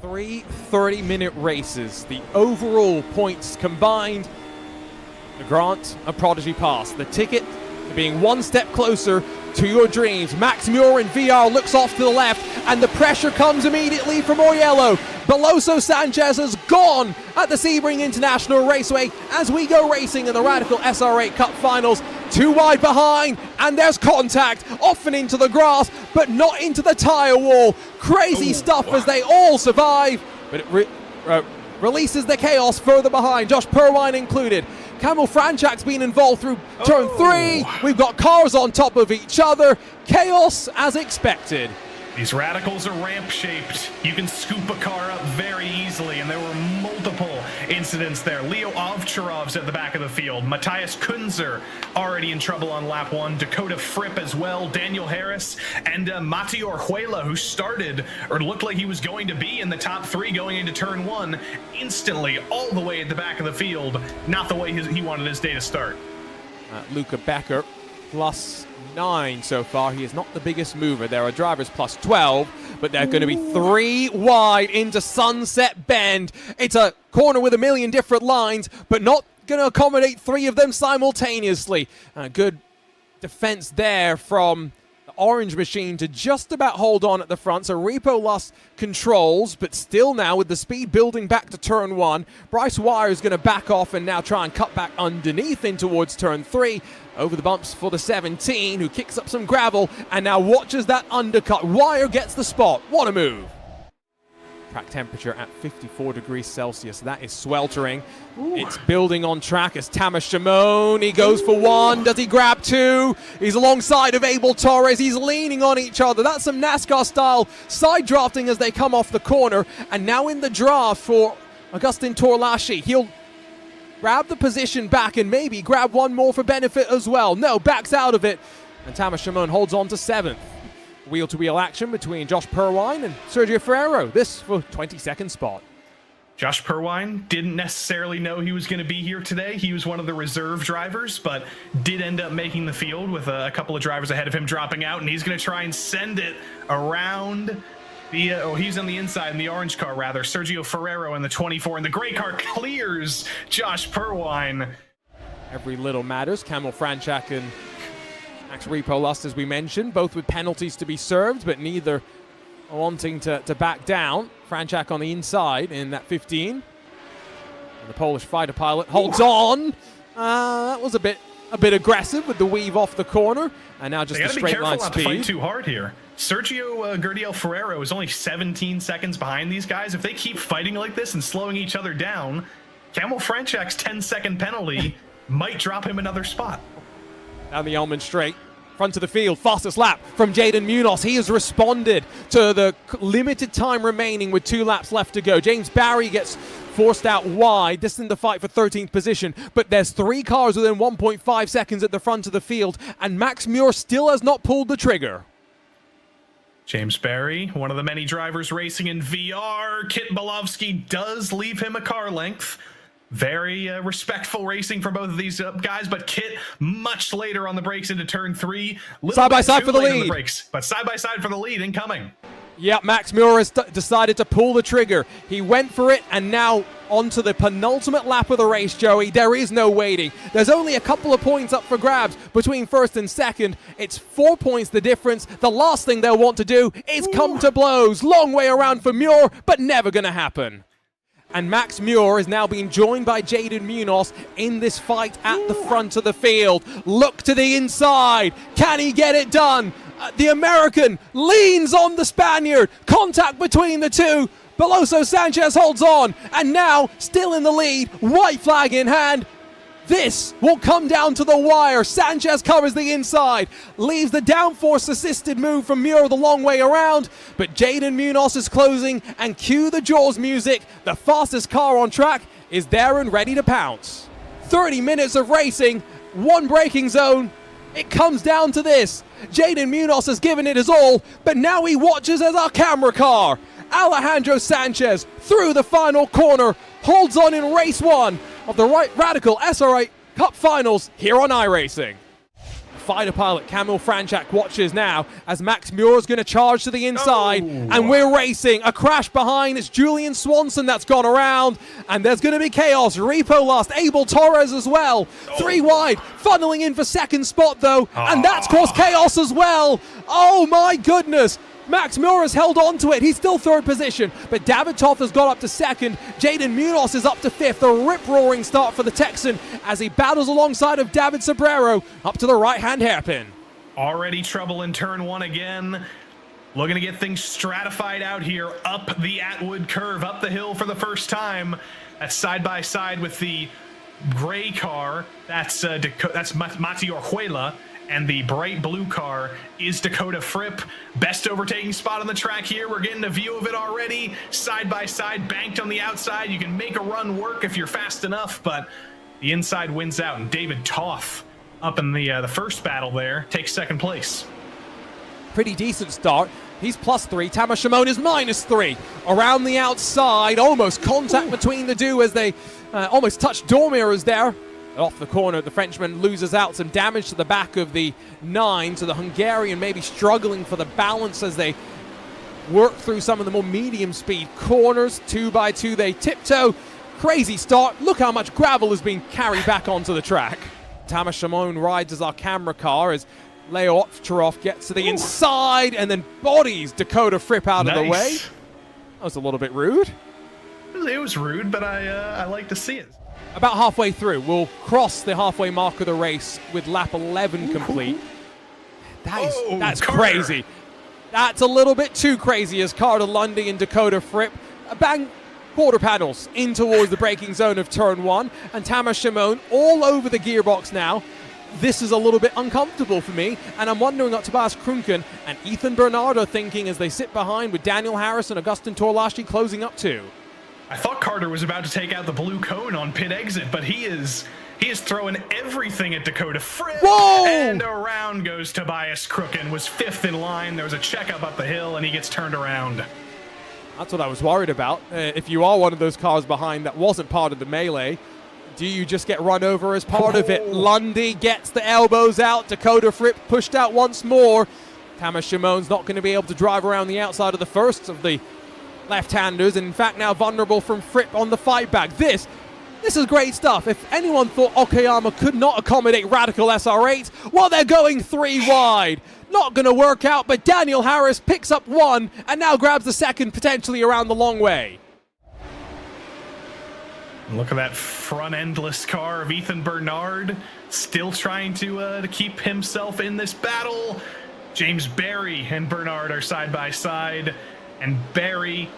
3 30-minute races. The overall points combined, the grant of Prodigy Pass. The ticket to being one step closer to your dreams. Max Muir in VR looks off to the left, and the pressure comes immediately from Oriello. Beloso Sanchez has gone at the Sebring International Raceway as we go racing in the Radical SR8 Cup finals. Too wide behind, and there's contact, often into the grass, but not into the tyre wall. Crazy stuff as they all survive, but it releases the chaos further behind, Josh Purwine included. Camel Franchak's been involved through turn 3. We've got cars on top of each other. Chaos as expected. These Radicals are ramp-shaped. You can scoop a car up very easily, and there were multiple incidents there. Leo Ovcharov's at the back of the field. Matthias Kunzer already in trouble on lap 1. Dakota Fripp as well. Daniel Harris and Mati Orjuela, who started, or looked like he was going to be in the top 3 going into turn 1, instantly all the way at the back of the field. Not the way he wanted his day to start. Luca Becker plus 9 so far. He is not the biggest mover. There are drivers plus 12, but they're going to be 3 wide into Sunset Bend. It's a corner with a million different lines, but not going to accommodate 3 of them simultaneously. Good defense there from the Orange Machine to just about hold on at the front. So Repo lost controls, but still now with the speed building back to turn 1. Bryce Wire is going to back off and now try and cut back underneath in towards turn 3. Over the bumps for the 17, who kicks up some gravel and now watches that undercut. Wire gets the spot. What a move. Track temperature at 54 degrees Celsius. That is sweltering. It's building on track as Tamas Shimon. He goes for 1. Does he grab 2? He's alongside of Abel Torres. He's leaning on each other. That's some NASCAR-style side drafting as they come off the corner. And now in the draft for Augustin Torlashi. He'll grab the position back and maybe grab 1 more for benefit as well. No, backs out of it. And Tamas Shimon holds on to 7th. Wheel-to-wheel action between Josh Purwine and Sergio Ferrero. This for 22nd spot. Josh Purwine didn't necessarily know he was going to be here today. He was one of the reserve drivers, but did end up making the field with a couple of drivers ahead of him dropping out, and he's going to try and send it around the, he's on the inside in the orange car, rather. Sergio Ferrero in the 24, and the gray car clears Josh Purwine. Every little matters. Camel Franchak and Max Repo Lust, as we mentioned, both with penalties to be served, but neither wanting to back down. Franchak on the inside in that 15. And the Polish fighter pilot holds on. That was a bit aggressive with the weave off the corner. And now just a straight line speed. They gotta be careful not to fight too hard here. Sergio Gurdiel Ferrero is only 17 seconds behind these guys. If they keep fighting like this and slowing each other down, Camel Franchak's 10-second penalty might drop him another spot. Down the Elman Straight, front of the field, fastest lap from Jaden Munoz. He has responded to the limited time remaining with 2 laps left to go. James Barry gets forced out wide. This is in the fight for 13th position, but there's 3 cars within 1.5 seconds at the front of the field, and Max Muir still has not pulled the trigger. James Barry, one of the many drivers racing in VR. Kit Bolovsky does leave him a car length. Very respectful racing for both of these guys, but Kit much later on the brakes into turn 3. Side by side for the lead. But side by side for the lead incoming. Yeah, Max Muir has decided to pull the trigger. He went for it, and now onto the penultimate lap of the race, Joey. There is no waiting. There's only a couple of points up for grabs between first and second. It's 4 points the difference. The last thing they'll want to do is come to blows. Long way around for Muir, but never going to happen. And Max Muir is now being joined by Jaden Munoz in this fight at the front of the field. Look to the inside. Can he get it done? The American leans on the Spaniard. Contact between the two. Beloso Sanchez holds on. And now, still in the lead, white flag in hand. This will come down to the wire. Sanchez covers the inside, leaves the downforce assisted move from Muir the long way around, but Jaden Munoz is closing, and cue the Jaws music. The fastest car on track is there and ready to pounce. 30 minutes of racing, 1 braking zone. It comes down to this. Jaden Munoz has given it his all, but now he watches as our camera car, Alejandro Sanchez, through the final corner, holds on in race 1 of the Radical SR8 Cup Finals here on iRacing. fighter pilot Kamil Franchak watches now as Max Muir's going to charge to the inside, and we're racing. A crash behind. It's Julian Swanson that's gone around, and there's going to be chaos. Repo lost. Abel Torres as well. 3 wide, funneling in for second spot though, and that's caused chaos as well. Oh my goodness. Max Muir has held on to it. He's still third position, but David Toth has got up to second. Jaden Munoz is up to fifth. A rip-roaring start for the Texan as he battles alongside of David Sobrero up to the right-hand hairpin. Already trouble in turn 1 again. Looking to get things stratified out here. Up the Atwood curve, up the hill for the first time. That's side by side with the gray car. That's Mati Orjuela. And the bright blue car is Dakota Fripp. Best overtaking spot on the track here. We're getting a view of it already. Side by side, banked on the outside. You can make a run work if you're fast enough, but the inside wins out. And David Toth up in the first battle there takes second place. Pretty decent start. He's +3. Tamas Shimon is -3. Around the outside, almost contact between the two as they almost touch door mirrors there. Off the corner, the Frenchman loses out. Some damage to the back of the 9, so the Hungarian maybe struggling for the balance as they work through some of the more medium speed corners. 2 by 2 they tiptoe. Crazy start. Look how much gravel is being carried back onto the track. Tamas Shimon rides as our camera car as Leo Ovcharov gets to the inside and then bodies Dakota Fripp out of the way. That was a little bit rude. It was rude, but I like to see it. About halfway through, we'll cross the halfway mark of the race with lap 11 complete. That's crazy. That's a little bit too crazy as Carter Lundy and Dakota Fripp bang quarter panels in towards the braking zone of turn 1, and Tamas Shimon all over the gearbox now. This is a little bit uncomfortable for me, and I'm wondering what Tobias Krunken and Ethan Bernard are thinking as they sit behind with Daniel Harris and Augustin Torlashi closing up too. I thought Carter was about to take out the blue cone on pit exit, but he is throwing everything at Dakota Fripp. Whoa! And around goes Tobias Krunken, was 5th in line. There was a checkup up the hill, and he gets turned around. That's what I was worried about. If you are one of those cars behind that wasn't part of the melee, do you just get run over as part of it? Lundy gets the elbows out. Dakota Fripp pushed out once more. Tamas Shimon's not going to be able to drive around the outside of the first of the left-handers, and in fact now vulnerable from Fripp on the fight back. This is great stuff. If anyone thought Okayama could not accommodate Radical SR8, well, they're going 3 wide. Not going to work out, but Daniel Harris picks up 1 and now grabs the second potentially around the long way. Look at that front endless car of Ethan Bernard, still trying to keep himself in this battle. James Barry and Bernard are side by side. And Barry,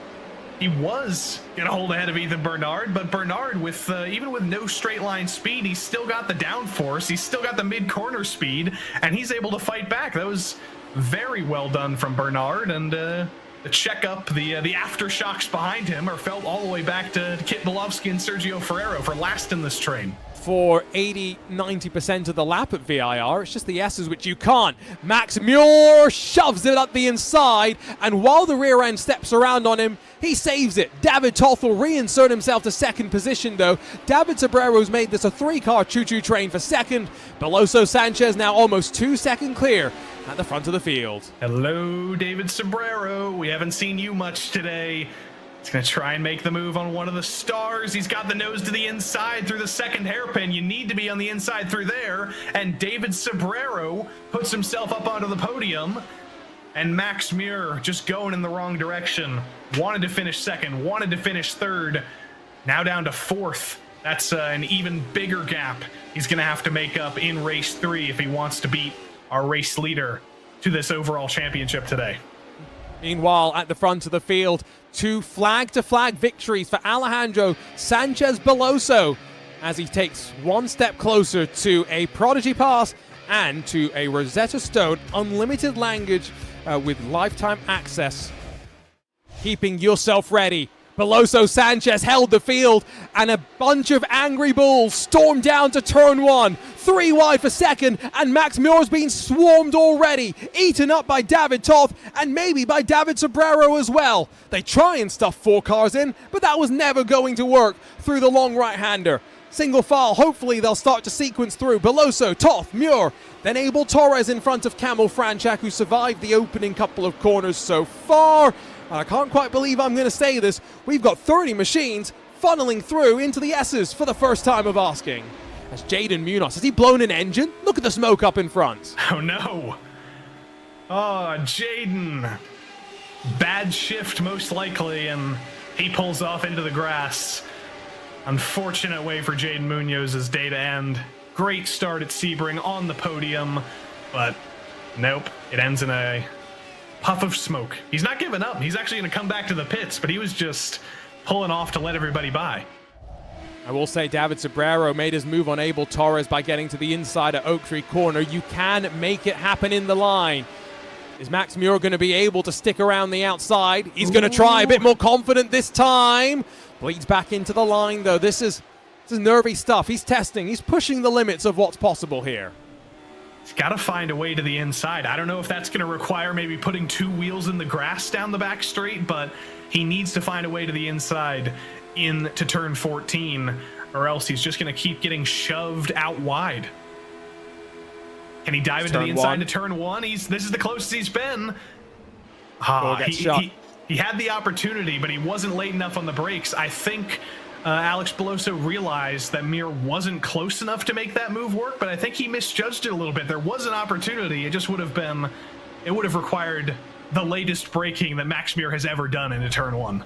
he was going to hold ahead of Ethan Bernard, but Bernard, with even with no straight line speed, he's still got the downforce, he's still got the mid-corner speed, and he's able to fight back. That was very well done from Bernard, and the checkup, the aftershocks behind him are felt all the way back to Kit Bilovsky and Sergio Ferrero for last in this train. For 80-90% of the lap at VIR. It's just the S's which you can't. Max Muir shoves it up the inside, and while the rear end steps around on him, he saves it. David Toth will reinsert himself to second position though. David Sobrero's made this a 3-car choo-choo train for second. Beloso Sanchez now almost 2 seconds clear at the front of the field. Hello, David Sobrero. We haven't seen you much today. He's going to try and make the move on one of the stars. He's got the nose to the inside through the second hairpin. You need to be on the inside through there. And David Sobrero puts himself up onto the podium. And Max Muir just going in the wrong direction. Wanted to finish second, wanted to finish third. Now down to 4th. That's an even bigger gap he's going to have to make up in race 3 if he wants to beat our race leader to this overall championship today. Meanwhile, at the front of the field, 2 flag-to-flag victories for Alejandro Sanchez Beloso as he takes 1 step closer to a Prodigy Pass and to a Rosetta Stone unlimited language with lifetime access. Keeping yourself ready. Beloso Sanchez held the field, and a bunch of angry bulls stormed down to turn 1. 3 wide for second, and Max Muir's been swarmed already, eaten up by David Toth, and maybe by David Sobrero as well. They try and stuff 4 cars in, but that was never going to work through the long right-hander. Single file, hopefully they'll start to sequence through. Beloso, Toth, Muir, then Abel Torres in front of Camel Franchak, who survived the opening couple of corners so far. And I can't quite believe I'm going to say this. We've got 30 machines funneling through into the S's for the first time of asking. As Jaden Munoz, has he blown an engine? Look at the smoke up in front. Oh no. Oh, Jaden. Bad shift most likely, and he pulls off into the grass. Unfortunate way for Jaden Munoz's day to end. Great start at Sebring on the podium, but nope, it ends in a puff of smoke. He's not giving up. He's actually going to come back to the pits, but he was just pulling off to let everybody by. I will say David Sobrero made his move on Abel Torres by getting to the inside at Oak Tree Corner. You can make it happen in the line. Is Max Muir going to be able to stick around the outside? He's going to try, a bit more confident this time. Bleeds back into the line, though. This is nervy stuff. He's testing. He's pushing the limits of what's possible here. He's got to find a way to the inside. I don't know if that's going to require maybe putting two wheels in the grass down the back straight, but he needs to find a way to the inside into turn 14, or else he's just going to keep getting shoved out wide. Can he dive into the inside to turn 1? This is the closest he's been. He had the opportunity, but he wasn't late enough on the brakes. I think Alex Beloso realized that Mir wasn't close enough to make that move work, but I think he misjudged it a little bit. There was an opportunity. It just would have required the latest braking that Max Mir has ever done into turn 1.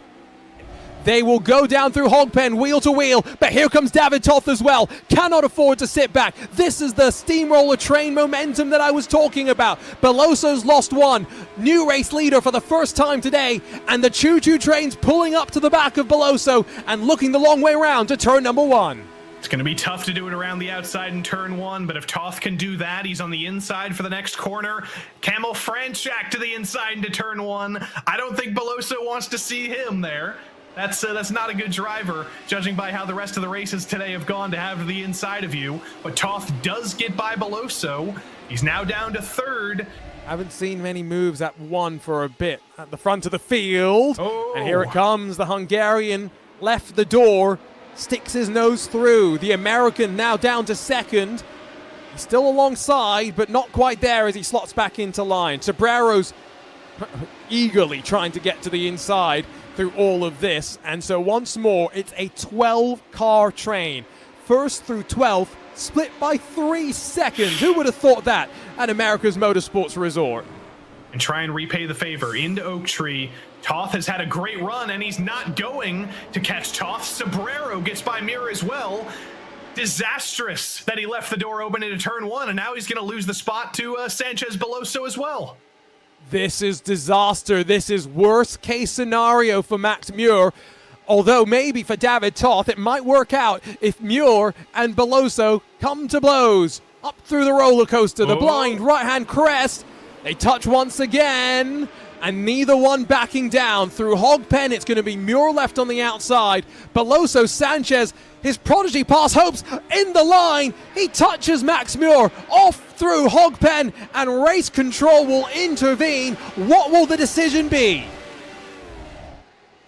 They will go down through Hogpen, wheel to wheel, but here comes David Toth as well. Cannot afford to sit back. This is the steamroller train momentum that I was talking about. Beloso's lost one. New race leader for the first time today, and the choo-choo train's pulling up to the back of Beloso and looking the long way around to turn number 1. It's going to be tough to do it around the outside in turn 1, but if Toth can do that, he's on the inside for the next corner. Camel Franchak to the inside into turn 1. I don't think Beloso wants to see him there. That's not a good driver, judging by how the rest of the races today have gone to have the inside of you. But Toth does get by Beloso. He's now down to third. Haven't seen many moves at 1 for a bit. At the front of the field. Oh. And here it comes. The Hungarian left the door, sticks his nose through. The American now down to second. He's still alongside, but not quite there as he slots back into line. Sobrero's eagerly trying to get to the inside through all of this, and so once more it's a 12-car train, first through 12th, split by 3 seconds. Who would have thought that at America's Motorsports Resort? And try and repay the favor into Oak Tree. Toth has had a great run, and he's not going to catch Toth. Sobrero gets by Mir as well. Disastrous that he left the door open into turn 1, and now he's going to lose the spot to Sanchez Beloso as well. This is disaster. This is worst case scenario for Max Muir. Although maybe for David Toth, it might work out if Muir and Beloso come to blows. Up through the roller coaster, the blind right-hand crest. They touch once again, and neither one backing down. Through Hogpen, it's going to be Muir left on the outside. Beloso, Sanchez, his Prodigy Pass hopes in the line. He touches Max Muir off through Hogpen, and race control will intervene. What will the decision be?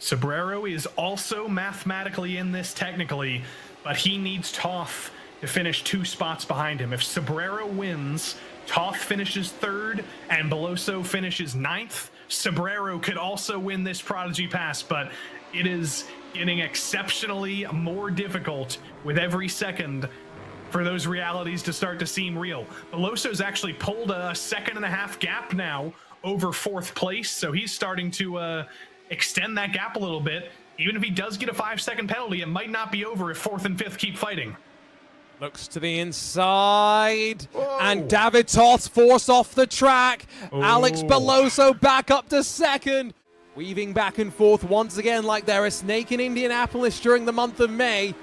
Sobrero is also mathematically in this technically, but he needs Toth to finish 2 spots behind him. If Sobrero wins, Toth finishes 3rd and Beloso finishes 9th. Sobrero could also win this Prodigy Pass, but it is getting exceptionally more difficult with every second for those realities to start to seem real. Beloso's actually pulled a 1.5-second gap now over 4th place, so he's starting to extend that gap a little bit. Even if he does get a 5-second penalty, it might not be over if 4th and 5th keep fighting. Looks to the inside, and David Toth forced off the track. Alex Beloso back up to 2nd. Weaving back and forth once again like they're a snake in Indianapolis during the month of May.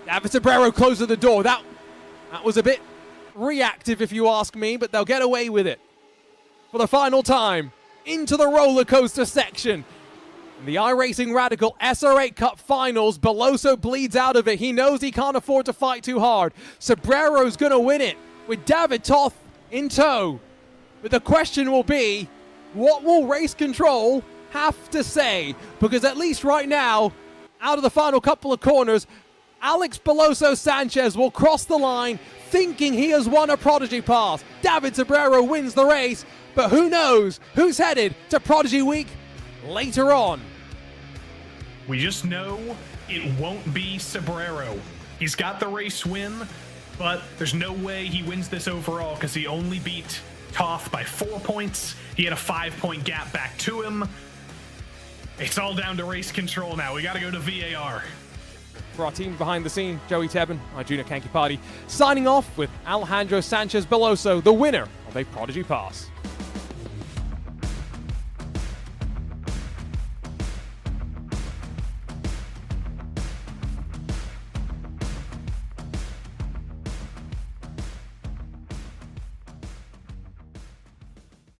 David Sobrero closes the door. That was a bit reactive if you ask me, but they'll get away with it. For the final time, into the roller coaster section. In the iRacing Radical SR8 Cup Finals, Beloso bleeds out of it. He knows he can't afford to fight too hard. Sobrero's going to win it with David Toth in tow. But the question will be, what will race control have to say? Because at least right now, out of the final couple of corners, Alex Beloso Sanchez will cross the line thinking he has won a Prodigy Pass. David Sobrero wins the race, but who knows who's headed to Prodigy Week later on. We just know it won't be Sobrero. He's got the race win, but there's no way he wins this overall because he only beat Toth by 4 points. He had a 5-point gap back to him. It's all down to race control now. We got to go to VAR. For our team behind the scene, Joey Tebben, Arjuna Kankipati, signing off with Alejandro Sanchez Beloso, the winner of a Prodigy Pass.